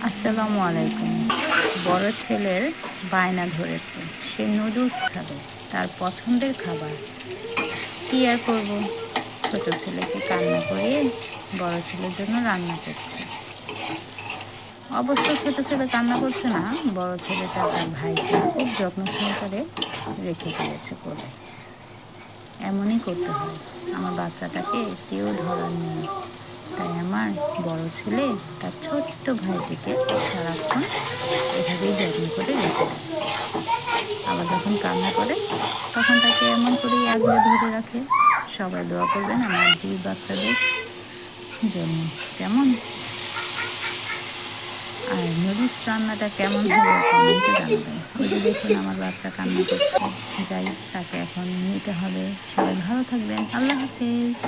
আসসালামু আলাইকুম। বড় ছেলের বায়না ধরেছে, সে নুডলস খাবে, তার পছন্দের খাবার। কি আর করব, ছোট ছেলেকে কান্না করিয়ে বড় ছেলের জন্য রান্না করছে। অবশ্য ছোট ছেলে কান্না করছে না, বড় ছেলেটা তার ভাইকে খুব যত্ন সহকারে রেখে দিয়েছে কোলে। এমনই করতে হয়, আমার বাচ্চাটাকে কেউ ধরার নেই, তাই আমার বড় ছেলে তার ছোট্ট ভাইটিকে সারাক্ষণ এভাবেই যত্ন করে রেখে দেয়। আবার যখন কান্না করে তখন তাকে এমন করেই আগলে ধরে রাখে। সবাই দোয়া করবেন আমার দুই বাচ্চাদের জন্য। কেমন? আর নুডলস রান্নাটা কেমন হলো কমেন্টে জানাবেন। ওই যে দেখুন আমার বাচ্চা কান্না করছে, যাই তাকে এখন নিতে হবে। সবাই ভালো থাকবেন, আল্লাহ হাফেজ।